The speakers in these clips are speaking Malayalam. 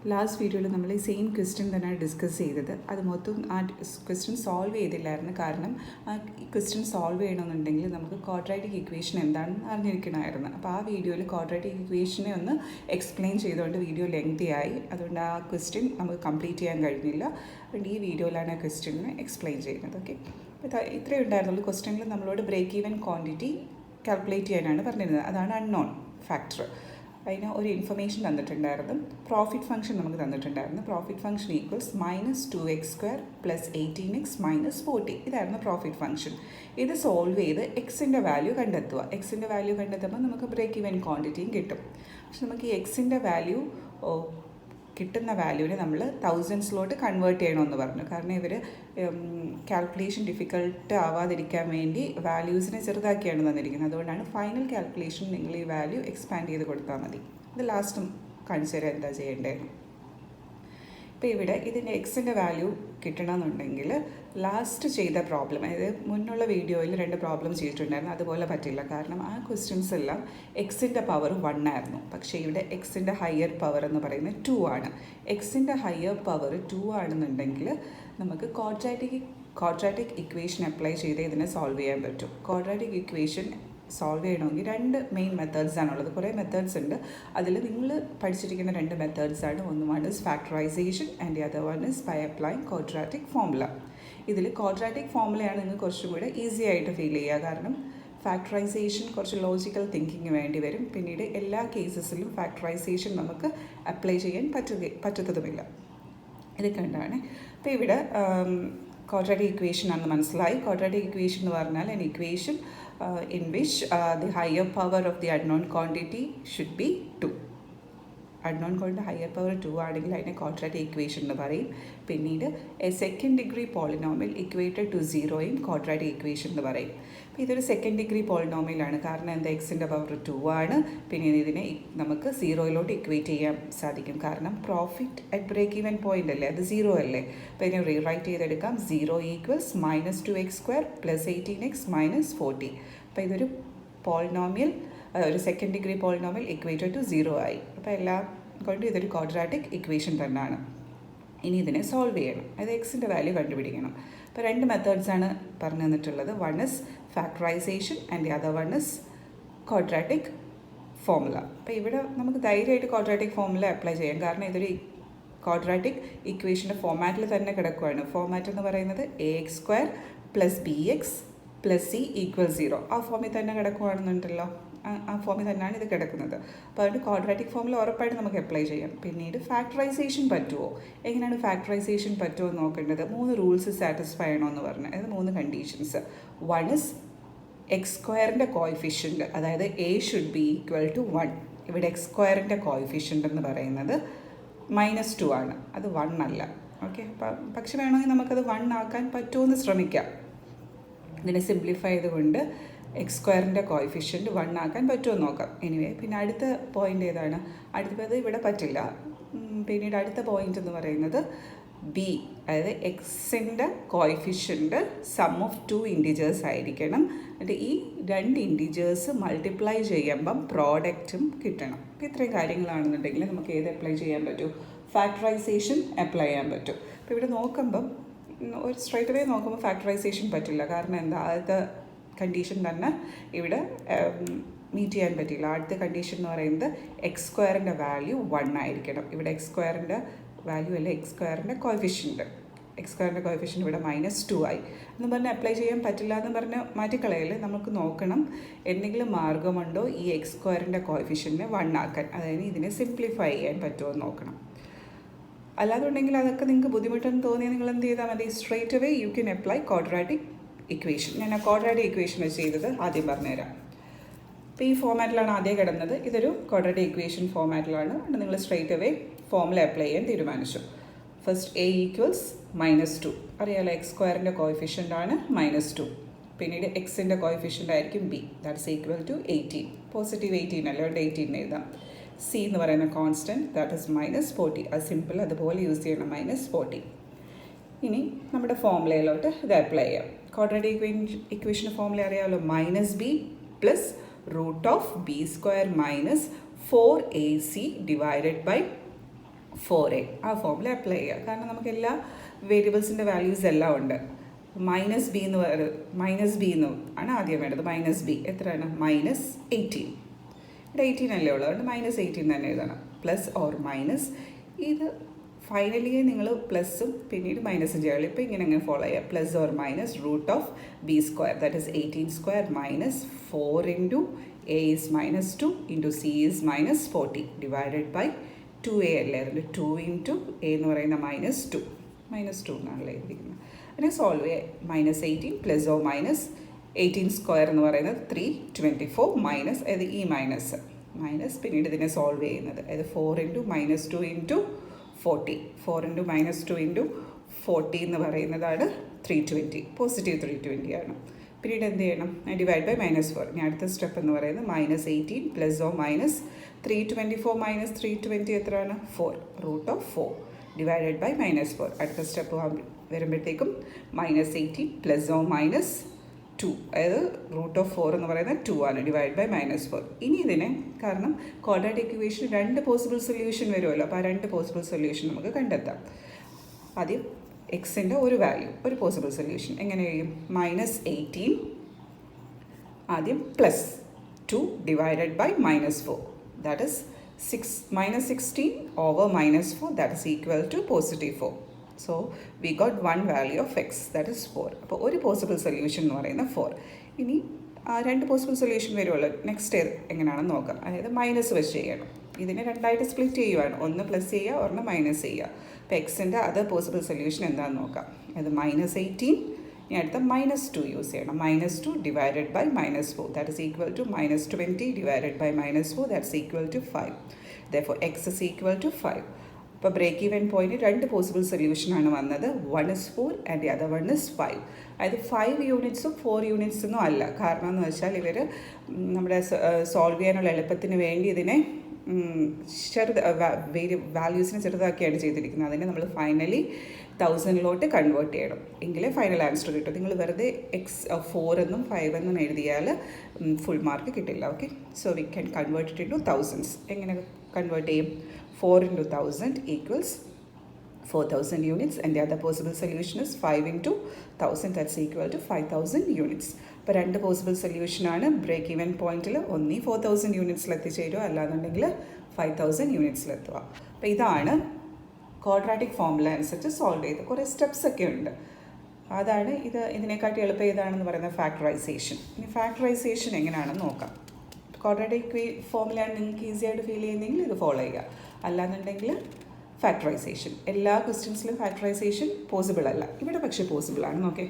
ലാസ്റ്റ് വീഡിയോയിൽ നമ്മൾ ഈ സെയിം ക്വസ്റ്റ്യൻ തന്നെയാണ് ഡിസ്കസ് ചെയ്തത്. അത് മൊത്തം ആ ക്വസ്റ്റ്യൻ സോൾവ് ചെയ്തില്ലായിരുന്നു. കാരണം ആ ക്വസ്റ്റ്യൻ സോൾവ് ചെയ്യണമെന്നുണ്ടെങ്കിൽ നമുക്ക് ക്വാഡ്രാറ്റിക് ഇക്വേഷൻ എന്താണെന്ന് അറിഞ്ഞിരിക്കണമായിരുന്നു. അപ്പോൾ ആ വീഡിയോയിൽ ക്വാഡ്രാറ്റിക് ഇക്വേഷനെ ഒന്ന് എക്സ്പ്ലെയിൻ ചെയ്തുകൊണ്ട് വീഡിയോ ലെങ്തി ആയി. അതുകൊണ്ട് ആ ക്വസ്റ്റ്യൻ നമുക്ക് കംപ്ലീറ്റ് ചെയ്യാൻ കഴിഞ്ഞില്ല. അതുകൊണ്ട് ഈ വീഡിയോയിലാണ് ആ ക്വസ്റ്റ്യനെ എക്സ്പ്ലെയിൻ ചെയ്യുന്നത്. ഓക്കെ, അപ്പോൾ ഇത്രയേ ഉണ്ടായിരുന്നുള്ളൂ. ക്വസ്റ്റ്യനിൽ നമ്മളോട് ബ്രേക്ക് ഈവൻ ക്വാണ്ടിറ്റി കാൽക്കുലേറ്റ് ചെയ്യാനാണ് പറഞ്ഞിരുന്നത്. അതാണ് അൺനോൺ ഫാക്ടർ. അതിന് ഒരു ഇൻഫർമേഷൻ തന്നിട്ടുണ്ടായിരുന്നു. പ്രോഫിറ്റ് ഫംഗ്ഷൻ നമുക്ക് തന്നിട്ടുണ്ടായിരുന്നു. Profit function equals -2x² + 18x - 40. ഇതായിരുന്നു പ്രോഫിറ്റ് ഫംഗ്ഷൻ. ഇത് സോൾവ് ചെയ്ത് എക്സിൻ്റെ വാല്യൂ കണ്ടെത്തുക. എക്സിൻ്റെ വാല്യൂ കണ്ടെത്തുമ്പോൾ നമുക്ക് ബ്രേക്ക് ഈവൻ ക്വാണ്ടിറ്റിയും കിട്ടും. പക്ഷെ നമുക്ക് ഈ എക്സിൻ്റെ വാല്യൂ കിട്ടുന്ന വാല്യൂവിനെ നമ്മൾ തൗസൻഡ്സിലോട്ട് കൺവേർട്ട് ചെയ്യണമെന്ന് പറഞ്ഞു. കാരണം ഇവർ കാൽക്കുലേഷൻ ഡിഫിക്കൽട്ട് ആവാതിരിക്കാൻ വേണ്ടി വാല്യൂസിനെ ചെറുതാക്കിയാണ് തന്നിരിക്കുന്നത്. അതുകൊണ്ടാണ് ഫൈനൽ കാൽക്കുലേഷൻ നിങ്ങൾ ഈ വാല്യൂ എക്സ്പാൻഡ് ചെയ്ത് കൊടുത്താൽ മതി. ഇത് ലാസ്റ്റും കാണിച്ചു തരാം എന്താ ചെയ്യേണ്ടത്. ഇപ്പോൾ ഇവിടെ ഇതിൻ്റെ എക്സിൻ്റെ വാല്യൂ കിട്ടണമെന്നുണ്ടെങ്കിൽ ലാസ്റ്റ് ചെയ്ത പ്രോബ്ലം, അതായത് മുന്നുള്ള വീഡിയോയിൽ 2 പ്രോബ്ലം ചെയ്തിട്ടുണ്ടായിരുന്നു. അതുപോലെ പറ്റില്ല. കാരണം ആ ക്വസ്റ്റ്യൻസ് എല്ലാം എക്സിൻ്റെ പവർ 1 ആയിരുന്നു. പക്ഷേ ഇവിടെ എക്സിൻ്റെ ഹയർ പവർ എന്ന് പറയുന്നത് 2 ആണ്. എക്സിൻ്റെ ഹയർ പവർ 2 ആണെന്നുണ്ടെങ്കിൽ നമുക്ക് ക്വാഡ്രാറ്റിക് ഇക്വേഷൻ അപ്ലൈ ചെയ്ത് ഇതിനെ സോൾവ് ചെയ്യാൻ പറ്റും. ക്വാഡ്രാറ്റിക് ഇക്വേഷൻ സോൾവ് ചെയ്യണമെങ്കിൽ 2 മെയിൻ മെത്തേഡ്സാണുള്ളത്. കുറേ മെത്തേഡ്സ് ഉണ്ട്. അതിൽ നിങ്ങൾ പഠിച്ചിരിക്കുന്ന 2 മെത്തേഡ്സാണ്. one is factorization and the other one is by applying quadratic formula. ഇതിൽ ക്വാഡ്രാറ്റിക് ഫോർമുലയാണ് നിങ്ങൾക്ക് കുറച്ചും കൂടെ ഈസി ആയിട്ട് ഫീൽ ചെയ്യുക. കാരണം ഫാക്ടറൈസേഷൻ കുറച്ച് ലോജിക്കൽ തിങ്കിങ് വേണ്ടി വരും. പിന്നീട് എല്ലാ കേസസിലും ഫാക്ടറൈസേഷൻ നമുക്ക് അപ്ലൈ ചെയ്യാൻ പറ്റത്തതുമില്ല. ഇതൊക്കെ ഉണ്ടാണ്. അപ്പോൾ ഇവിടെ ക്വാഡ്രാറ്റിക് ഇക്വേഷൻ ആണെന്ന് മനസ്സിലായി. ക്വാഡ്രാറ്റിക് ഇക്വേഷൻ എന്ന് പറഞ്ഞാൽ an equation in which the higher power of the unknown quantity should be 2. unknown quantity higher power 2 ആണെങ്കിൽ അതിനെ ക്വാഡ്രാറ്റിക് ഇക്വേഷൻ എന്ന് പറയും. പിന്നീട് a second degree polynomial equated to 0യും ക്വാഡ്രാറ്റിക് ഇക്വേഷൻ എന്ന് പറയും. അപ്പോൾ ഇതൊരു സെക്കൻഡ് ഡിഗ്രി പോളിനോമിയലാണ്. കാരണം എന്താ, എക്സിൻ്റെ പവർ 2 ആണ്. പിന്നെ ഇതിനെ നമുക്ക് 0യിലോട്ട് ഇക്വേറ്റ് ചെയ്യാൻ സാധിക്കും. കാരണം profit at break even point അല്ലേ, അത് 0 അല്ലേ. അപ്പോൾ ഇതിനെ റീറൈറ്റ് ചെയ്തെടുക്കാം. 0 ഈക്വൽസ് -2x² + 18x - 40. അപ്പോൾ ഇതൊരു പോളിനോമിയൽ, ഒരു second degree polynomial equated to 0 ആയി. അപ്പോൾ എല്ലാം കൊണ്ട് ഇതൊരു ക്വാഡ്രാറ്റിക് ഇക്വേഷൻ തന്നെയാണ്. ഇനി ഇതിനെ സോൾവ് ചെയ്യണം. അതായത് എക്സിൻ്റെ വാല്യൂ കണ്ടുപിടിക്കണം. അപ്പോൾ 2 മെത്തേഡ്സാണ് പറഞ്ഞു തന്നിട്ടുള്ളത്. One is factorisation and the other one is quadratic formula. അപ്പോൾ ഇവിടെ നമുക്ക് ധൈര്യമായിട്ട് ക്വാഡ്രാറ്റിക് ഫോർമുല അപ്ലൈ ചെയ്യാം. കാരണം ഇതൊരു ക്വാഡ്രാറ്റിക് ഇക്വേഷൻ്റെ ഫോമാറ്റിൽ തന്നെ കിടക്കുകയാണ്. ഫോമാറ്റ് എന്ന് പറയുന്നത് ax² + bx + c = 0. ആ ഫോമിൽ തന്നെ കിടക്കുകയാണെന്നുണ്ടല്ലോ. ആ ഫോമിൽ തന്നെയാണ് ഇത് കിടക്കുന്നത്. അപ്പോൾ അതുകൊണ്ട് ക്വാഡ്രാറ്റിക് ഫോർമുല ഉറപ്പായിട്ട് നമുക്ക് അപ്ലൈ ചെയ്യാം. പിന്നീട് ഫാക്ടറൈസേഷൻ പറ്റുമോ, എങ്ങനെയാണ് ഫാക്ടറൈസേഷൻ പറ്റുമോ എന്ന് നോക്കേണ്ടത്. 3 റൂൾസ് സാറ്റിസ്ഫൈ ചെയ്യണമെന്ന് പറഞ്ഞു. അതായത് 3 conditions. One is x² coefficient, അതായത് a should be equal to 1. ഇവിടെ x² കോയിഫിഷ്യൻ്റ് എന്ന് പറയുന്നത് -2 ആണ്. അത് 1 അല്ല. ഓക്കെ, പക്ഷെ വേണമെങ്കിൽ നമുക്കത് 1 ആക്കാൻ പറ്റുമെന്ന് ശ്രമിക്കാം. ഇതിനെ സിംപ്ലിഫൈ ചെയ്തുകൊണ്ട് x² കോയിഫിഷ്യൻറ്റ് 1 ആക്കാൻ പറ്റുമോ നോക്കാം. എനിവേ, പിന്നെ അടുത്ത പോയിൻ്റ് ഏതാണ്? അടുത്തത് ഇവിടെ പറ്റില്ല. പിന്നീട് അടുത്ത പോയിൻ്റ് എന്ന് പറയുന്നത് b, അതായത് എക്സിൻ്റെ കോയിഫിഷ്യൻറ്റ് സം ഓഫ് 2 ഇൻറ്റിജേഴ്സ് ആയിരിക്കണം. എന്നിട്ട് ഈ 2 ഇൻറ്റിജേഴ്സ് മൾട്ടിപ്ലൈ ചെയ്യുമ്പം പ്രോഡക്റ്റും കിട്ടണം. അപ്പോൾ ഇത്രയും കാര്യങ്ങളാണെന്നുണ്ടെങ്കിൽ നമുക്ക് ഏത് അപ്ലൈ ചെയ്യാൻ പറ്റും? ഫാക്ടറൈസേഷൻ അപ്ലൈ ചെയ്യാൻ പറ്റും. അപ്പോൾ ഇവിടെ നോക്കുമ്പം ഒരു സ്ട്രൈറ്റ് അവേ നോക്കുമ്പോൾ ഫാക്ടറൈസേഷൻ പറ്റില്ല. കാരണം എന്താ, ആദ്യത്തെ കണ്ടീഷൻ തന്നെ ഇവിടെ മീറ്റ് ചെയ്യാൻ പറ്റില്ല. അടുത്ത കണ്ടീഷൻ എന്ന് പറയുന്നത് x² വാല്യൂ 1 ആയിരിക്കണം. ഇവിടെ x² വാല്യൂ അല്ല, x² കോയിഫിഷ്യൻറ്റ്. x² കോയിഫിഷ്യൻറ്റ് ഇവിടെ -2 ആയി എന്ന് പറഞ്ഞ് അപ്ലൈ ചെയ്യാൻ പറ്റില്ല എന്ന് പറഞ്ഞ് മാറ്റിക്കളയല്ലേ. നമുക്ക് നോക്കണം എന്തെങ്കിലും മാർഗമുണ്ടോ ഈ x² കോയിഫിഷ്യൻറ്റിനെ 1 ആക്കാൻ. അതായത് ഇതിനെ സിംപ്ലിഫൈ ചെയ്യാൻ പറ്റുമോ എന്ന് നോക്കണം. അല്ലാതുണ്ടെങ്കിൽ അതൊക്കെ നിങ്ങൾക്ക് ബുദ്ധിമുട്ടെന്ന് തോന്നിയാൽ നിങ്ങൾ എന്ത് ചെയ്താൽ മതി, straight away you can apply quadratic equation. ഞാൻ ആ ക്വാഡ്രാറ്റിക് ഇക്വേഷൻ ചെയ്തത് ആദ്യം പറഞ്ഞുതരാം. അപ്പോൾ ഈ ഫോമാറ്റിലാണ് ആദ്യം കിടന്നത്. ഇതൊരു ക്വാഡ്രാറ്റിക് ഇക്വേഷൻ ഫോമാറ്റിലാണ്. നിങ്ങൾ സ്ട്രേറ്റ് അവേ ഫോർമുല അപ്ലൈ ചെയ്യാൻ തീരുമാനിച്ചു. First a equals -2. അറിയാലോ, x² കോയിഫിഷ്യൻ്റ് ആണ് -2. പിന്നീട് എക്സിൻ്റെ കോയിഫിഷ്യൻ്റ് ആയിരിക്കും b, that's equal to 18. Positive 18 അല്ല, 18 എഴുതാം. c എന്ന് പറയുന്ന കോൺസ്റ്റൻറ്റ്, ദാറ്റ് ഇസ് -40. അത് സിമ്പിൾ, അതുപോലെ യൂസ് ചെയ്യണം, -40. ഇനി നമ്മുടെ ഫോർമുലയിലോട്ട് ഇത് അപ്ലൈ ചെയ്യാം. ക്വാഡ്രാറ്റിക് ഇക്വേഷൻ ഫോർമുല അറിയാമല്ലോ, -b + √(b² - 4ac / 4a ആ ഫോമിൽ അപ്ലൈ ചെയ്യുക. കാരണം നമുക്ക് എല്ലാ വേരിയബിൾസിൻ്റെ വാല്യൂസ് എല്ലാം ഉണ്ട്. മൈനസ് ബി എന്ന് ആണ് ആദ്യം വേണ്ടത്. മൈനസ് ബി എത്രയാണ്? -18. ഇവിടെ 18 അല്ലേ ഉള്ളൂ, അതുകൊണ്ട് -18 തന്നെ എഴുതണം. പ്ലസ് ഓർ മൈനസ്, ഇത് ഫൈനലി നിങ്ങൾ പ്ലസ്സും പിന്നീട് മൈനസും ചെയ്യുള്ളൂ. ഇപ്പോൾ ഇങ്ങനെ ഫോളോ ചെയ്യുക. Plus or minus √b², that is 18² minus 4 into a is -2 into c is -40 divided by 2a അല്ലേ, അതുകൊണ്ട് 2 ഇൻറ്റു a എന്ന് പറയുന്ന -2 എന്നാണല്ലോ എഴുതിയിരിക്കുന്നത്. അതിനെ സോൾവ് ചെയ്യുക. -18 പ്ലസ് ഓർ മൈനസ് 18² എന്ന് പറയുന്നത് 324 മൈനസ്, അതായത് ഈ മൈനസ് പിന്നീട് ഇതിനെ സോൾവ് ചെയ്യുന്നത്, അതായത് 4 ഇൻറ്റു -2 ഇൻറ്റു 40, 4 ഇൻറ്റു -2 ഇൻറ്റു 40 എന്ന് പറയുന്നതാണ് 320, പോസിറ്റീവ് 320 ആണ്. പിന്നീട് എന്ത് ചെയ്യണം? Divide by -4. ഇനി അടുത്ത സ്റ്റെപ്പ് എന്ന് പറയുന്നത് -18 പ്ലസ് ഓ മൈനസ് 324 മൈനസ് 320 എത്രയാണ്? 4, √4 ഡിവൈഡഡ് ബൈ -4. അടുത്ത സ്റ്റെപ്പ് വരുമ്പോഴത്തേക്കും -18 പ്ലസ് ഓ മൈനസ് 2, അതായത് √4 എന്ന് പറയുന്നത് 2 ആണ്, ഡിവൈഡ് ബൈ -4. ഇനി ഇതിനെ, കാരണം ക്വാഡ്രാറ്റിക് ഇക്വേഷൻ 2 പോസിബിൾ സൊല്യൂഷൻ വരുമല്ലോ, അപ്പോൾ ആ 2 പോസിബിൾ സൊല്യൂഷൻ നമുക്ക് കണ്ടെത്താം. ആദ്യം എക്സിൻ്റെ ഒരു വാല്യൂ, ഒരു പോസിബിൾ സൊല്യൂഷൻ എങ്ങനെ ചെയ്യും? -18 ആദ്യം plus 2 divided by -4, that is -16 over -4, that is equal to +4. So we got one value of x, that is 4. അപ്പോൾ ഒരു പോസിബിൾ സൊല്യൂഷൻ എന്ന് പറയുന്നത് 4. ഇനി ആ 2 പോസിബിൾ സൊല്യൂഷൻ വരുമല്ലോ, നെക്സ്റ്റ് എങ്ങനെയാണെന്ന് നോക്കാം. അതായത് മൈനസ് വെച്ച് ചെയ്യണം. ഇതിനെ രണ്ടായിട്ട് സ്പ്ലിറ്റ് ചെയ്യുവാണ്, ഒന്ന് പ്ലസ് ചെയ്യുക, ഒരെണ്ണം മൈനസ് ചെയ്യുക. അപ്പോൾ എക്സിൻ്റെ അതർ പോസിബിൾ സൊല്യൂഷൻ എന്താണെന്ന് നോക്കാം. അത് -18, ഇനി അടുത്ത -2 യൂസ് ചെയ്യണം. -2 divided by -4, that is equal to -20 divided by -4, that is equal to 5. Therefore x is equal to 5. അപ്പോൾ ബ്രേക്ക് ഈവൻ പോയിന്റ് 2 പോസിബിൾ സൊല്യൂഷനാണ് വന്നത്. 1 is 4 and the other 1 is 5. അതായത് 5 യൂണിറ്റ്സും 4 യൂണിറ്റ്സൊന്നും അല്ല. കാരണം എന്ന് വെച്ചാൽ ഇവർ നമ്മുടെ സോൾവ് ചെയ്യാനുള്ള എളുപ്പത്തിന് വേണ്ടി ഇതിനെ വാല്യൂസിനെ ചെറുതാക്കിയാണ് ചെയ്തിരിക്കുന്നത്. അതിനെ നമ്മൾ ഫൈനലി 1000 കൺവേർട്ട് ചെയ്യണം, എങ്കിലേ ഫൈനൽ ആൻസർ കിട്ടും. നിങ്ങൾ വെറുതെ 4 എന്നും 5 എന്നും എഴുതിയാൽ ഫുൾ മാർക്ക് കിട്ടില്ല. Okay, so we can convert it in to thousands. എങ്ങനെ കൺവേർട്ട് ചെയ്യും? 4 into 1000 equals 4000 units, and the other possible solution is 5 into 1000, that's equal to 5000 units. അപ്പോൾ 2 പോസിബിൾ സൊല്യൂഷനാണ്. ബ്രേക്ക് ഈവൻ പോയിന്റിൽ ഒന്നീ 4000 യൂണിറ്റ്സിലെത്തിച്ചേരുക, അല്ലാന്നുണ്ടെങ്കിൽ 5000 യൂണിറ്റ്സിലെത്തുക. അപ്പോൾ ഇതാണ് ക്വാഡ്രാറ്റിക് ഫോർമുല അനുസരിച്ച് സോൾവ് ചെയ്ത്. കുറേ സ്റ്റെപ്സ് ഒക്കെ ഉണ്ട്. അതാണ് ഇതിനെക്കാട്ടി എളുപ്പം ഏതാണെന്ന് പറയുന്നത് ഫാക്ടറൈസേഷൻ. ഇനി ഫാക്ടറൈസേഷൻ എങ്ങനെയാണെന്ന് നോക്കാം. ക്വാഡ്രാറ്റിക് ഫോർമുലയാണ് നിങ്ങൾക്ക് ഈസി ആയിട്ട് ഫീൽ ചെയ്യുന്നെങ്കിൽ ഇത് ഫോളോ ചെയ്യുക, അല്ലാന്നുണ്ടെങ്കിൽ ഫാക്ടറൈസേഷൻ. എല്ലാ ക്വസ്റ്റ്യൻസിലും ഫാക്ടറൈസേഷൻ പോസിബിൾ അല്ല, ഇവിടെ പക്ഷേ പോസിബിളാണ്. നോക്കേ,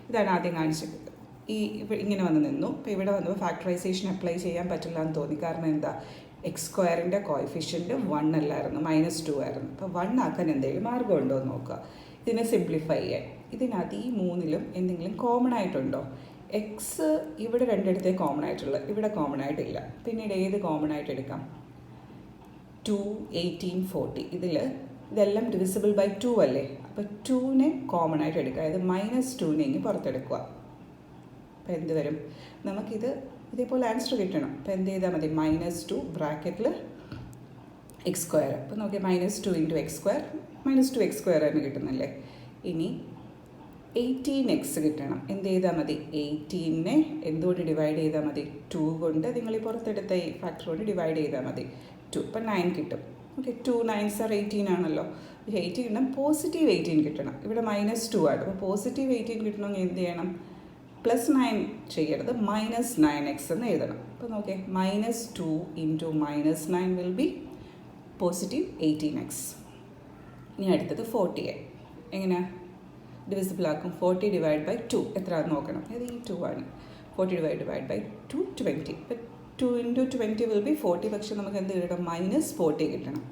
ഇതാണ് ആദ്യം കാണിച്ചത്. ഇങ്ങനെ വന്ന് നിന്നു. അപ്പോൾ ഇവിടെ വന്നപ്പോൾ ഫാക്ടറൈസേഷൻ അപ്ലൈ ചെയ്യാൻ പറ്റില്ല എന്ന് തോന്നി. കാരണം എന്താ? x² കോഎഫിഷ്യൻറ്റ് 1 അല്ലായിരുന്നു, -2 ആയിരുന്നു. അപ്പോൾ 1 ആക്കാൻ എന്തെങ്കിലും മാർഗ്ഗം ഉണ്ടോ എന്ന് നോക്കുക. ഇതിനെ സിംപ്ലിഫൈ ചെയ്യാൻ. ഇതിനകത്ത് ഈ 3ലും എന്തെങ്കിലും കോമൺ ആയിട്ടുണ്ടോ? എക്സ് ഇവിടെ രണ്ടിടത്തേ കോമൺ ആയിട്ടുള്ളത്, ഇവിടെ കോമൺ ആയിട്ടില്ല. പിന്നീട് ഏത് കോമൺ ആയിട്ട് എടുക്കാം? 2, 18, 40. ഇതെല്ലാം ഡിവിസിബിൾ ബൈ 2 അല്ലേ? അപ്പോൾ 2നെ കോമൺ ആയിട്ട് എടുക്കുക, അതായത് -2നെ ഇങ്ങ് പുറത്തെടുക്കുക. അപ്പോൾ എന്ത് വരും? നമുക്കിത് ഇതേപോലെ ആൻസർ കിട്ടണം. അപ്പോൾ എന്ത് ചെയ്താൽ മതി? -2 ബ്രാക്കറ്റിൽ x². അപ്പോൾ നോക്കിയാൽ -2 ഇൻറ്റു x², -2x² തന്നെ കിട്ടുന്നല്ലേ. ഇനി 18x കിട്ടണം. എന്ത് ചെയ്താൽ മതി? 18നെ എന്തുകൊണ്ട് ഡിവൈഡ് ചെയ്താൽ മതി? 2 കൊണ്ട്. നിങ്ങൾ ഈ പുറത്തെടുത്ത ഈ ഫാക്ടർ കൊണ്ട് ഡിവൈഡ് ചെയ്താൽ മതി. 2, ഇപ്പം 9 കിട്ടും. ഓക്കെ, 2 9s are 18 ആണല്ലോ. 18 കിട്ടണം, പോസിറ്റീവ് 18 കിട്ടണം. ഇവിടെ -2 ആണ്. അപ്പോൾ പോസിറ്റീവ് 18 കിട്ടണമെങ്കിൽ എന്ത് ചെയ്യണം? +9 ചെയ്യരുത്, -9x എന്ന് എഴുതണം. അപ്പോൾ നോക്കിയേ, -2 into -9 will be positive 18x. ഇനി അടുത്തത് 40. എങ്ങനെയാണ് ഡിവിസിബിൾ ആക്കും? 40 ഡിവൈഡ് ബൈ 2 എത്രയാണെന്ന് നോക്കണം. അത് ഈ 2 ആണ്. 40 ഡിവൈഡ് ബൈ 2 20. ഇപ്പം 2 ഇൻറ്റു 20 വിൽ ബി 40. പക്ഷേ നമുക്ക് എന്ത് കിട്ടണം? -40 കിട്ടണം.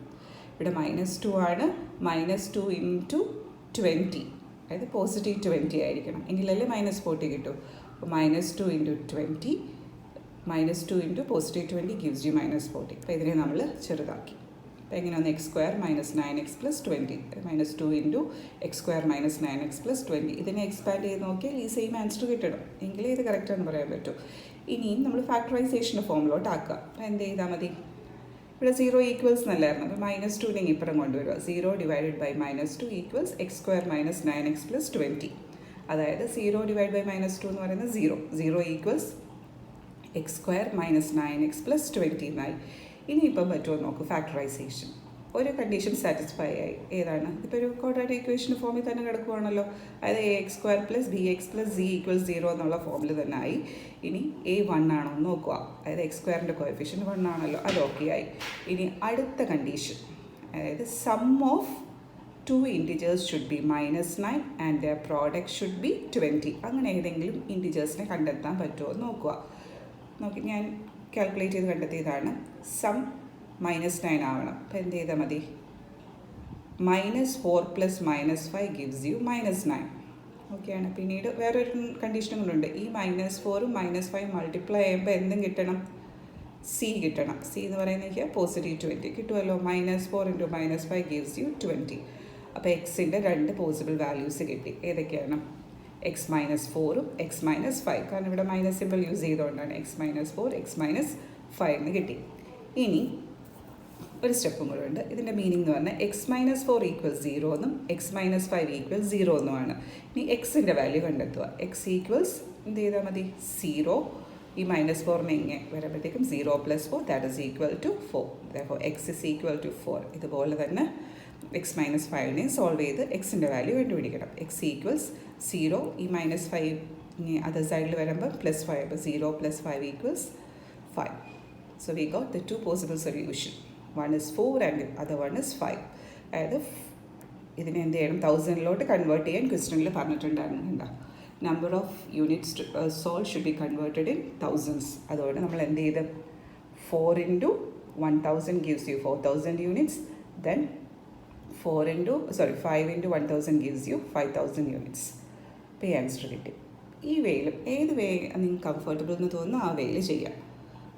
ഇവിടെ -2 ആണ്. -2 ഇൻറ്റു 20, അതായത് പോസിറ്റീവ് 20 ആയിരിക്കണം, എങ്കിലല്ലേ -40 കിട്ടും. അപ്പോൾ -2 into 20, -2 into positive 20 gives you -40. അപ്പോൾ ഇതിനെ നമ്മൾ ചെറുതാക്കി. അപ്പോൾ എങ്ങനെയാണ്? x² -9x + 20, -2 into x² -9x + 20. ഇതിനെ എക്സ്പാൻഡ് ചെയ്ത് നോക്കിയാൽ ഈ സെയിം ആൻസർ കിട്ടണം, എങ്കിലേ ഇത് കറക്റ്റാണെന്ന് പറയാൻ പറ്റും. ഇനിയും നമ്മൾ ഫാക്ടറൈസേഷൻ്റെ ഫോമിലോട്ട് ആക്കുക. അപ്പോൾ എന്ത് ചെയ്താൽ മതി? ഇവിടെ 0 ഈക്വൽസ് എന്നല്ലായിരുന്നു. അപ്പോൾ -2 ഇപ്പുറം കൊണ്ടുവരിക. 0 divided by -2 equals x² - 9x + 20. അതായത് 0 ഡിവൈഡ് ബൈ -2 എന്ന് പറയുന്നത് 0 ഈക്വൽസ് x² - 9x + 20 എന്നായി. ഇനിയിപ്പം പറ്റുമോ നോക്കൂ ഫാക്ടറൈസേഷൻ. ഒരു കണ്ടീഷൻ സാറ്റിസ്ഫൈ ആയി. ഏതാണ്? ഇപ്പോൾ ഒരു ക്വാഡ്രാറ്റിക് ഇക്വേഷൻ ഫോമിൽ തന്നെ കിടക്കുവാണല്ലോ. അതായത് ax² + bx + z = 0 എന്നുള്ള ഫോമിൽ തന്നെ ആയി. ഇനി a1 ആണോ എന്ന് നോക്കുക. അതായത് x²ൻ്റെ കോഎഫിഷ്യൻറ്റ് 1 ആണല്ലോ, അത് ഓക്കെ ആയി. ഇനി അടുത്ത കണ്ടീഷൻ, അതായത് some of 2 integers should be -9 and their product should be 20. അങ്ങനെ ഏതെങ്കിലും ഇൻറ്റിജേഴ്സിനെ കണ്ടെത്താൻ പറ്റുമോ എന്ന് നോക്കുക. നോക്കി, ഞാൻ കാൽക്കുലേറ്റ് ചെയ്ത് കണ്ടെത്തിയതാണ്. സം -9 ആവണം. അപ്പോൾ എന്ത് ചെയ്താൽ മതി? -4 + -5 gives you -9. ഓക്കെയാണ്. പിന്നീട് വേറൊരു കണ്ടീഷനും കൊണ്ടുണ്ട്. ഈ -4ഉം -5 മൾട്ടിപ്ലൈ ചെയ്യുമ്പോൾ എന്തും കിട്ടണം? സി കിട്ടണം. സി എന്ന് പറയുന്നത് +20 കിട്ടുമല്ലോ. -4 × -5 gives you 20. അപ്പോൾ എക്സിൻ്റെ 2 പോസിബിൾ വാല്യൂസ് കിട്ടി. ഏതൊക്കെയാണ്? x - 4ഉം x - 5. കാരണം ഇവിടെ മൈനസ് സിമ്പിൾ യൂസ് ചെയ്തുകൊണ്ടാണ്. x - 4 x - 5 എന്ന് കിട്ടി. ഇനി ഒരു സ്റ്റെപ്പും കൂടെ ഉണ്ട്. ഇതിൻ്റെ മീനിങ് എന്ന് പറഞ്ഞാൽ x - 4 = 0 എന്നും x - 5 = 0 എന്നുമാണ്. ഇനി എക്സിൻ്റെ വാല്യൂ കണ്ടെത്തുക. x ഈക്വൽസ് എന്ത് ചെയ്താൽ മതി? 0. ഈ -4നെ ഇങ്ങനെ വരുമ്പോഴത്തേക്കും 0 + 4 that is equal to 4. therefore x is equal to 4. ഇതുപോലെ തന്നെ x - 5നെ സോൾവ് ചെയ്ത് എക്സിൻ്റെ വാല്യൂ കണ്ടുപിടിക്കണം. x equals 0. ഈ -5 അതർ സൈഡിൽ വരുമ്പോൾ +5. അപ്പോൾ 0 + 5 = 5. So we got the two possible solution. One is 4 and the other one is 5. അതായത് ഇതിനെ എന്ത് ചെയ്യണം? 1000 കൺവേർട്ട് ചെയ്യാൻ ക്വസ്റ്റനിൽ പറഞ്ഞിട്ടുണ്ടായിരുന്നു. Number of units solve should be converted in thousands. അതുകൊണ്ട് നമ്മൾ എന്ത് ചെയ്ത് 4 × 1000 gives you 4000 units. Then 5 × 1000 gives you 5000 units. അപ്പോൾ ഈ ആൻസർ കിട്ടി. ഈ വേയിലും ഏത് വേ നിങ്ങൾക്ക് കംഫർട്ടബിൾ എന്ന് തോന്നുന്നു ആ വേയിൽ ചെയ്യാം.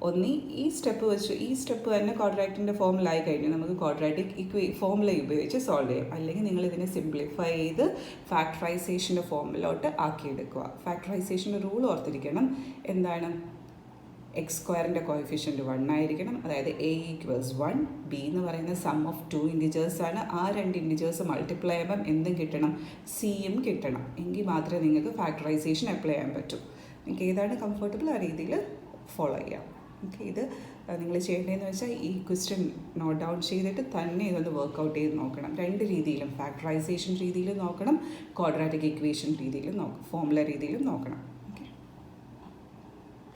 ഒന്ന് ഈ സ്റ്റെപ്പ് തന്നെ ക്വാഡ്രാറ്റിൻ്റെ ഫോമിലായി കഴിഞ്ഞാൽ നമുക്ക് ക്വാഡ്രാറ്റിക് ഫോമുല ഉപയോഗിച്ച് സോൾവ് ചെയ്യാം. അല്ലെങ്കിൽ നിങ്ങൾ ഇതിനെ സിംപ്ലിഫൈ ചെയ്ത് ഫാക്ടറൈസേഷൻ്റെ ഫോമിലോട്ട് ആക്കിയെടുക്കുക. ഫാക്ടറൈസേഷൻ്റെ റൂൾ ഓർത്തിരിക്കണം. എന്താണ്? x² കോഎഫിഷ്യൻറ്റ് 1 ആയിരിക്കണം. അതായത് a = 1, b എന്ന് പറയുന്ന സം ഓഫ് 2 ഇൻറ്റിജേഴ്സ് ആണ്. ആ 2 ഇൻറ്റിജേഴ്സ് മൾട്ടിപ്ലൈ ചെയ്യുമ്പം എന്തും കിട്ടണം? സിയും കിട്ടണം. എങ്കിൽ മാത്രമേ നിങ്ങൾക്ക് ഫാക്ടറൈസേഷൻ അപ്ലൈ ചെയ്യാൻ പറ്റൂ. നിങ്ങൾക്ക് ഏതാണ് കംഫർട്ടബിൾ ആ രീതിയിൽ ഫോളോ ചെയ്യാം. ഓക്കെ, ഇത് നിങ്ങൾ ചെയ്യേണ്ടതെന്ന് വെച്ചാൽ ഈ ക്വസ്റ്റ്യൻ നോട്ട് ഡൗൺ ചെയ്തിട്ട് തന്നെ ഇതൊന്ന് വർക്കൗട്ട് ചെയ്ത് നോക്കണം. 2 രീതിയിലും, ഫാക്ടറൈസേഷൻ രീതിയിലും നോക്കണം, ക്വാഡ്രാറ്റിക് ഇക്വേഷൻ രീതിയിലും ഫോമുല രീതിയിലും നോക്കണം.